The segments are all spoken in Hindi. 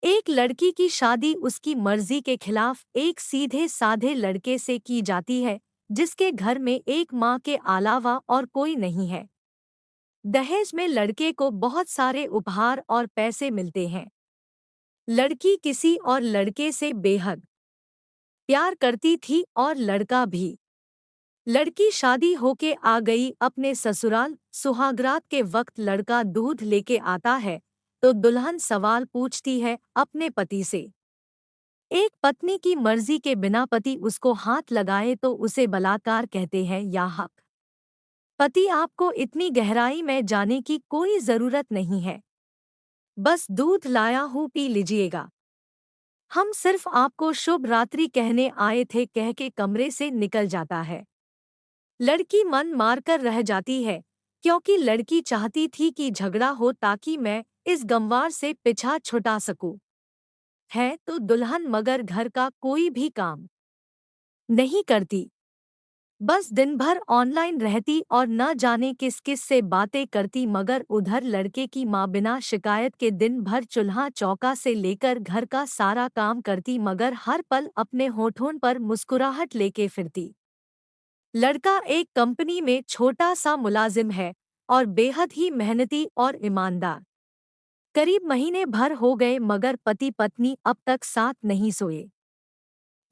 एक लड़की की शादी उसकी मर्जी के खिलाफ एक सीधे साधे लड़के से की जाती है, जिसके घर में एक माँ के अलावा और कोई नहीं है। दहेज में लड़के को बहुत सारे उपहार और पैसे मिलते हैं। लड़की किसी और लड़के से बेहद प्यार करती थी और लड़का भी। लड़की शादी होके आ गई अपने ससुराल। सुहागरात के वक्त लड़का दूध लेके आता है तो दुल्हन सवाल पूछती है अपने पति से। एक पत्नी की मर्जी के बिना पति उसको हाथ लगाए तो उसे बलात्कार कहते हैं या हक। पति आपको इतनी गहराई में जाने की कोई जरूरत नहीं है। बस दूध लाया हूँ पी लीजिएगा। हम सिर्फ आपको शुभ रात्रि कहने आए थे कह के कमरे से निकल जाता है। लड़की मन मारकर रह जाती है, क्योंकि लड़की चाहती थी कि झगड़ा हो ताकि मैं इस गंवार से पीछा छुटा सकूं। है तो दुल्हन मगर घर का कोई भी काम नहीं करती। बस दिन भर ऑनलाइन रहती और न जाने किस किस से बातें करती, मगर उधर लड़के की माँ बिना शिकायत के दिन भर चूल्हा चौका से लेकर घर का सारा काम करती, मगर हर पल अपने होठों पर मुस्कुराहट लेके फिरती। लड़का एक कंपनी में छोटा सा मुलाजिम है और बेहद ही मेहनती और ईमानदार। करीब महीने भर हो गए मगर पति पत्नी अब तक साथ नहीं सोए।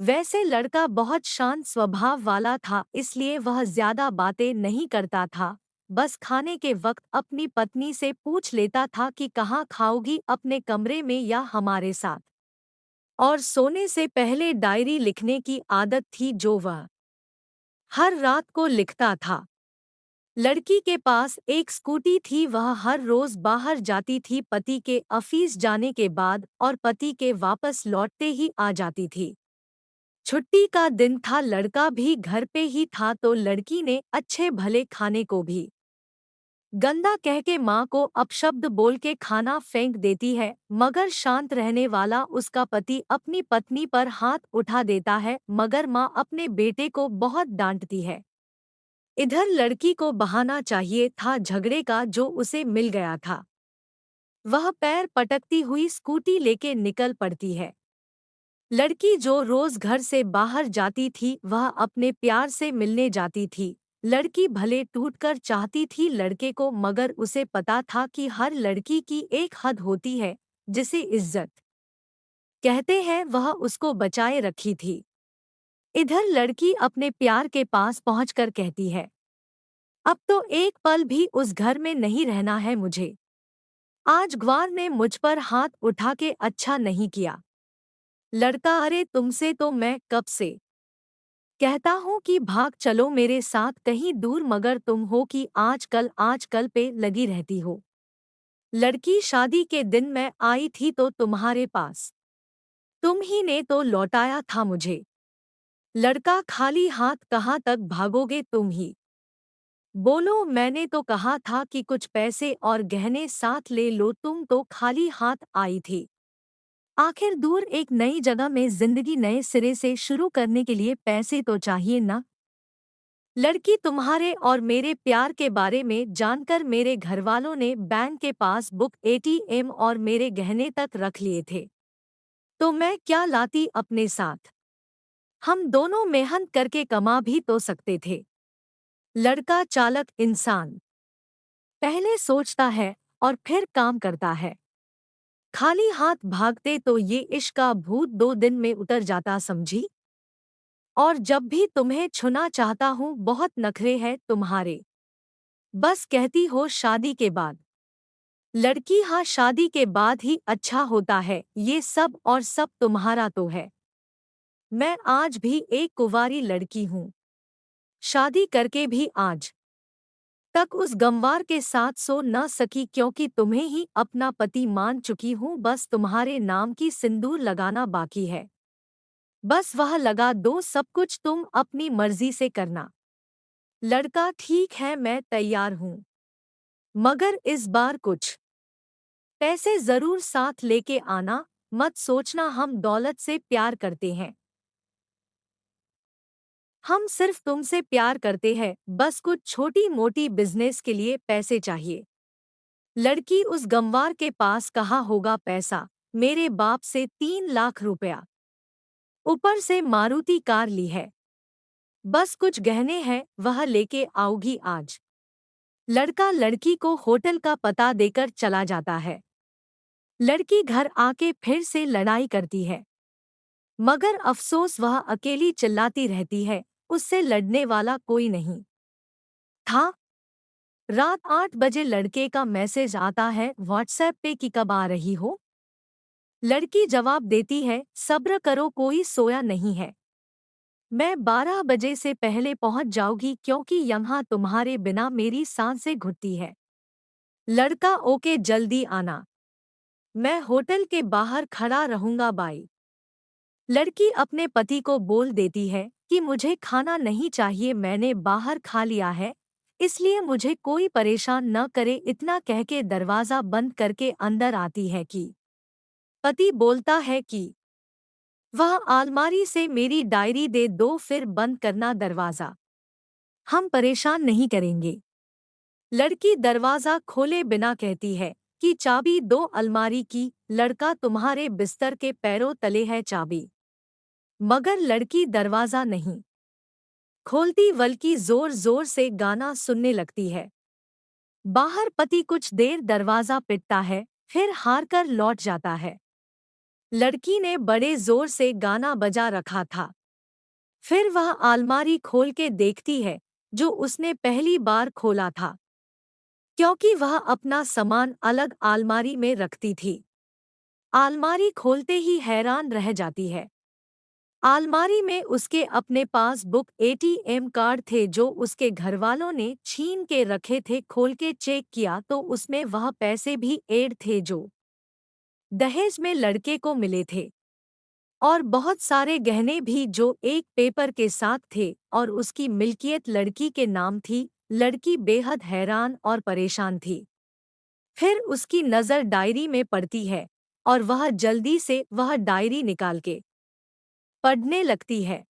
वैसे लड़का बहुत शांत स्वभाव वाला था, इसलिए वह ज्यादा बातें नहीं करता था। बस खाने के वक्त अपनी पत्नी से पूछ लेता था कि कहाँ खाओगी, अपने कमरे में या हमारे साथ। और सोने से पहले डायरी लिखने की आदत थी जो वह हर रात को लिखता था। लड़की के पास एक स्कूटी थी, वह हर रोज बाहर जाती थी पति के ऑफिस जाने के बाद और पति के वापस लौटते ही आ जाती थी। छुट्टी का दिन था, लड़का भी घर पे ही था तो लड़की ने अच्छे भले खाने को भी गंदा कह के माँ को अपशब्द बोल के खाना फेंक देती है, मगर शांत रहने वाला उसका पति अपनी पत्नी पर हाथ उठा देता है, मगर माँ अपने बेटे को बहुत डांटती है। इधर लड़की को बहाना चाहिए था झगड़े का जो उसे मिल गया था। वह पैर पटकती हुई स्कूटी लेके निकल पड़ती है। लड़की जो रोज घर से बाहर जाती थी वह अपने प्यार से मिलने जाती थी। लड़की भले टूटकर चाहती थी लड़के को, मगर उसे पता था कि हर लड़की की एक हद होती है जिसे इज्जत कहते हैं, वह उसको बचाए रखी थी। इधर लड़की अपने प्यार के पास पहुंचकर कहती है, अब तो एक पल भी उस घर में नहीं रहना है मुझे। आज ग्वार ने मुझ पर हाथ उठा के अच्छा नहीं किया। लड़का, अरे तुमसे तो मैं कब से कहता हूँ कि भाग चलो मेरे साथ कहीं दूर, मगर तुम हो कि आजकल पे लगी रहती हो। लड़की, शादी के दिन मैं आई थी तो तुम्हारे पास तुम ही ने तो लौटाया था मुझे। लड़का, खाली हाथ कहाँ तक भागोगे तुम ही बोलो, मैंने तो कहा था कि कुछ पैसे और गहने साथ ले लो, तुम तो खाली हाथ आई थी। आखिर दूर एक नई जगह में जिंदगी नए सिरे से शुरू करने के लिए पैसे तो चाहिए ना। लड़की, तुम्हारे और मेरे प्यार के बारे में जानकर मेरे घरवालों ने बैंक के पास बुक, एटीएम और मेरे गहने तक रख लिए थे, तो मैं क्या लाती अपने साथ। हम दोनों मेहनत करके कमा भी तो सकते थे। लड़का, चालक इंसान पहले सोचता है और फिर काम करता है। खाली हाथ भागते तो ये इश्क का भूत 2 दिन में उतर जाता, समझी। और जब भी तुम्हें छूना चाहता हूँ बहुत नखरे हैं तुम्हारे। बस कहती हो शादी के बाद। लड़की, हाँ शादी के बाद ही अच्छा होता है ये सब, और सब तुम्हारा तो है। मैं आज भी एक कुंवारी लड़की हूँ, शादी करके भी आज तक उस गंवार के साथ सो न सकी, क्योंकि तुम्हें ही अपना पति मान चुकी हूँ। बस तुम्हारे नाम की सिंदूर लगाना बाकी है, बस वह लगा दो, सब कुछ तुम अपनी मर्जी से करना। लड़का, ठीक है मैं तैयार हूँ, मगर इस बार कुछ पैसे जरूर साथ लेके आना। मत सोचना हम दौलत से प्यार करते हैं, हम सिर्फ तुमसे प्यार करते हैं, बस कुछ छोटी मोटी बिजनेस के लिए पैसे चाहिए। लड़की, उस गंवार के पास कहाँ होगा पैसा, मेरे बाप से 3 लाख रुपया, ऊपर से मारुति कार ली है। बस कुछ गहने हैं, वह लेके आऊंगी आज। लड़का लड़की को होटल का पता देकर चला जाता है। लड़की घर आके फिर से लड़ाई करती है, मगर अफसोस वह अकेली चिल्लाती रहती है, उससे लड़ने वाला कोई नहीं था। रात 8 बजे लड़के का मैसेज आता है व्हाट्सएप पे कि कब आ रही हो। लड़की जवाब देती है, सब्र करो, कोई सोया नहीं है। मैं 12 बजे से पहले पहुंच जाऊंगी क्योंकि यहाँ तुम्हारे बिना मेरी सांसें घुटती है। लड़का, ओके, जल्दी आना, मैं होटल के बाहर खड़ा रहूंगा, बाय। लड़की अपने पति को बोल देती है कि मुझे खाना नहीं चाहिए, मैंने बाहर खा लिया है, इसलिए मुझे कोई परेशान न करे। इतना कह के दरवाज़ा बंद करके अंदर आती है कि पति बोलता है कि वह अलमारी से मेरी डायरी दे दो, फिर बंद करना दरवाज़ा, हम परेशान नहीं करेंगे। लड़की दरवाज़ा खोले बिना कहती है कि चाबी दो अलमारी की। लड़का, तुम्हारे बिस्तर के पैरों तले है चाबी। मगर लड़की दरवाज़ा नहीं खोलती बल्कि जोर जोर से गाना सुनने लगती है। बाहर पति कुछ देर दरवाज़ा पिटता है, फिर हारकर लौट जाता है। लड़की ने बड़े जोर से गाना बजा रखा था। फिर वह अलमारी खोल के देखती है, जो उसने पहली बार खोला था, क्योंकि वह अपना सामान अलग अलमारी में रखती थी। अलमारी खोलते ही हैरान रह जाती है। अलमारी में उसके अपने पासबुक एटीएम कार्ड थे जो उसके घरवालों ने छीन के रखे थे। खोल के चेक किया तो उसमें वह पैसे भी ऐड थे जो दहेज में लड़के को मिले थे, और बहुत सारे गहने भी जो एक पेपर के साथ थे और उसकी मिल्कियत लड़की के नाम थी। लड़की बेहद हैरान और परेशान थी। फिर उसकी नज़र डायरी में पड़ती है और वह जल्दी से वह डायरी निकाल के पढ़ने लगती है।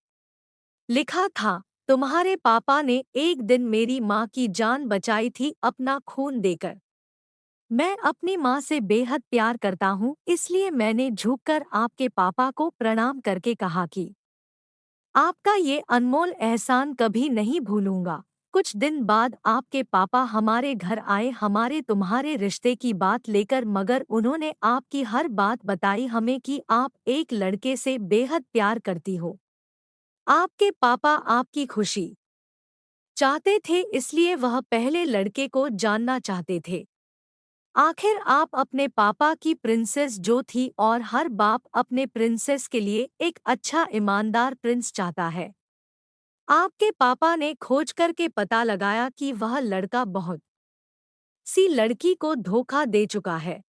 लिखा था, तुम्हारे पापा ने एक दिन मेरी माँ की जान बचाई थी अपना खून देकर। मैं अपनी माँ से बेहद प्यार करता हूँ, इसलिए मैंने झुककर आपके पापा को प्रणाम करके कहा कि आपका ये अनमोल एहसान कभी नहीं भूलूंगा। कुछ दिन बाद आपके पापा हमारे घर आए हमारे तुम्हारे रिश्ते की बात लेकर, मगर उन्होंने आपकी हर बात बताई हमें कि आप एक लड़के से बेहद प्यार करती हो। आपके पापा आपकी खुशी चाहते थे, इसलिए वह पहले लड़के को जानना चाहते थे। आखिर आप अपने पापा की प्रिंसेस जो थी, और हर बाप अपने प्रिंसेस के लिए एक अच्छा ईमानदार प्रिंस चाहता है। आपके पापा ने खोज करके पता लगाया कि वह लड़का बहुत सी लड़की को धोखा दे चुका है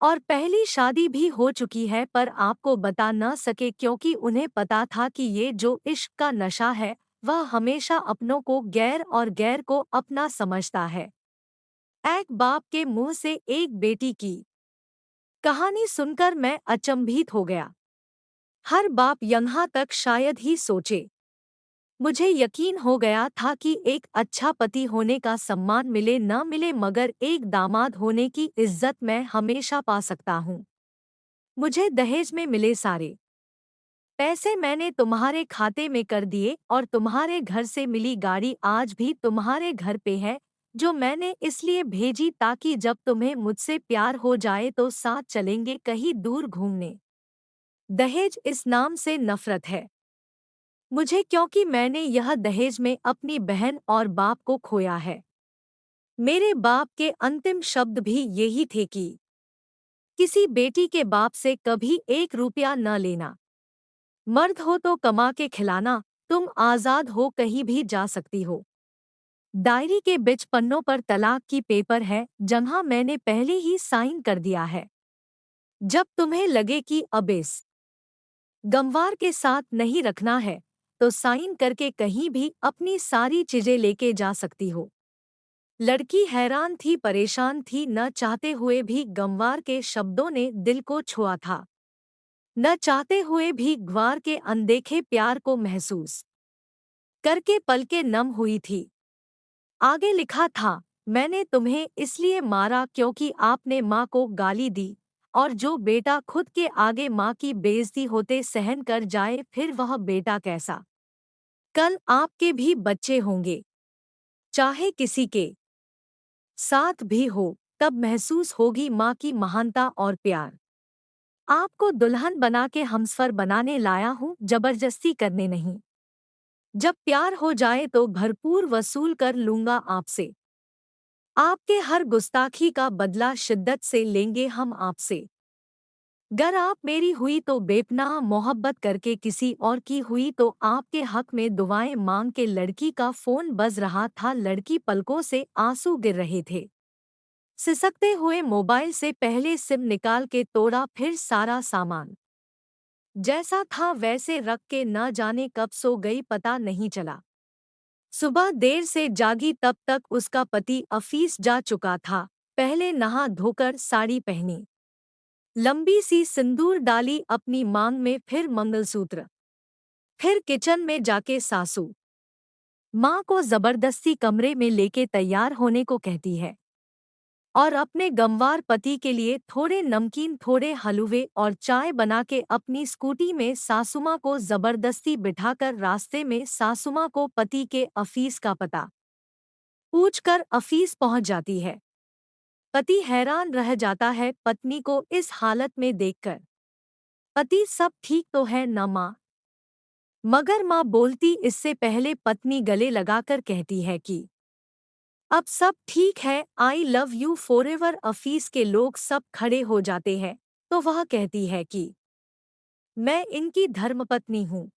और पहली शादी भी हो चुकी है, पर आपको बता न सके क्योंकि उन्हें पता था कि ये जो इश्क का नशा है वह हमेशा अपनों को गैर और गैर को अपना समझता है। एक बाप के मुंह से एक बेटी की कहानी सुनकर मैं अचंभित हो गया। हर बाप यहाँ तक शायद ही सोचे। मुझे यकीन हो गया था कि एक अच्छा पति होने का सम्मान मिले न मिले, मगर एक दामाद होने की इज्जत मैं हमेशा पा सकता हूँ। मुझे दहेज में मिले सारे पैसे मैंने तुम्हारे खाते में कर दिए, और तुम्हारे घर से मिली गाड़ी आज भी तुम्हारे घर पे है, जो मैंने इसलिए भेजी ताकि जब तुम्हें मुझसे प्यार हो जाए तो साथ चलेंगे कहीं दूर घूमने। दहेज इस नाम से नफरत है मुझे, क्योंकि मैंने यह दहेज में अपनी बहन और बाप को खोया है। मेरे बाप के अंतिम शब्द भी यही थे कि किसी बेटी के बाप से कभी 1 रुपया न लेना। मर्द हो तो कमा के खिलाना, तुम आज़ाद हो, कहीं भी जा सकती हो। डायरी के बिच पन्नों पर तलाक की पेपर है, जहाँ मैंने पहले ही साइन कर दिया है। जब तुम्हें लगे कि अब इस गमवार के साथ नहीं रखना है, तो साइन करके कहीं भी अपनी सारी चीजें लेके जा सकती हो। लड़की हैरान थी, परेशान थी, न चाहते हुए भी गमवार के शब्दों ने दिल को छुआ था। न चाहते हुए भी ग्वार के अनदेखे प्यार को महसूस करके पलकें नम हुई थी। आगे लिखा था, मैंने तुम्हें इसलिए मारा क्योंकि आपने माँ को गाली दी, और जो बेटा खुद के आगे माँ की बेइज्जती होते सहन कर जाए, फिर वह बेटा कैसा? कल आपके भी बच्चे होंगे, चाहे किसी के साथ भी हो, तब महसूस होगी माँ की महानता और प्यार। आपको दुल्हन बना के हमसफर बनाने लाया हूँ, जबरदस्ती करने नहीं। जब प्यार हो जाए तो भरपूर वसूल कर लूंगा आपसे। आपके हर गुस्ताखी का बदला शिद्दत से लेंगे हम आपसे। गर आप मेरी हुई तो बेपनाह मोहब्बत करके किसी और की हुई तो आपके हक में दुआएं मांग के लड़की का फोन बज रहा था। लड़की पलकों से आंसू गिर रहे थे। सिसकते हुए मोबाइल से पहले सिम निकाल के तोड़ा, फिर सारा सामान जैसा था वैसे रख के न जाने कब सो गई पता नहीं चला। सुबह देर से जागी तब तक उसका पति ऑफिस जा चुका था। पहले नहा धोकर साड़ी पहनी, लंबी सी सिंदूर डाली अपनी मांग में, फिर मंगलसूत्र, फिर किचन में जाके सासू माँ को जबरदस्ती कमरे में लेके तैयार होने को कहती है और अपने गमवार पति के लिए थोड़े नमकीन, थोड़े हलवे और चाय बना के अपनी स्कूटी में सासुमाँ को जबरदस्ती बिठाकर रास्ते में सासुमाँ को पति के ऑफिस का पता पूछकर ऑफिस पहुंच जाती है। पति हैरान रह जाता है पत्नी को इस हालत में देखकर। पति सब ठीक तो है न माँ? मगर माँ बोलती इससे पहले पत्नी गले लगाकर कहती है कि अब सब ठीक है, I love you forever. Office के लोग सब खड़े हो जाते हैं तो वह कहती है कि मैं इनकी धर्मपत्नी हूँ,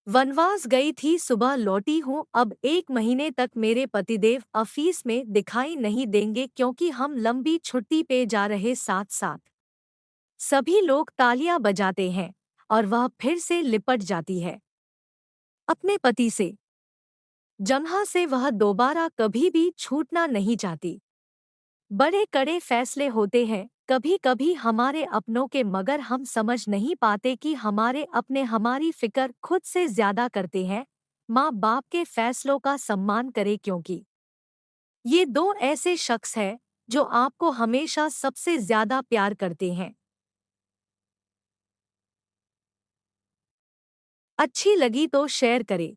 वनवास गई थी, सुबह लौटी हूँ। अब 1 महीने तक मेरे पतिदेव ऑफिस में दिखाई नहीं देंगे क्योंकि हम लंबी छुट्टी पे जा रहे साथ साथ। सभी लोग तालियां बजाते हैं और वह फिर से लिपट जाती है अपने पति से, जहाँ से वह दोबारा कभी भी छूटना नहीं चाहती। बड़े कड़े फैसले होते हैं कभी कभी हमारे अपनों के, मगर हम समझ नहीं पाते कि हमारे अपने हमारी फिक्र खुद से ज्यादा करते हैं। माँ बाप के फैसलों का सम्मान करें क्योंकि ये दो ऐसे शख्स हैं जो आपको हमेशा सबसे ज्यादा प्यार करते हैं। अच्छी लगी तो शेयर करें।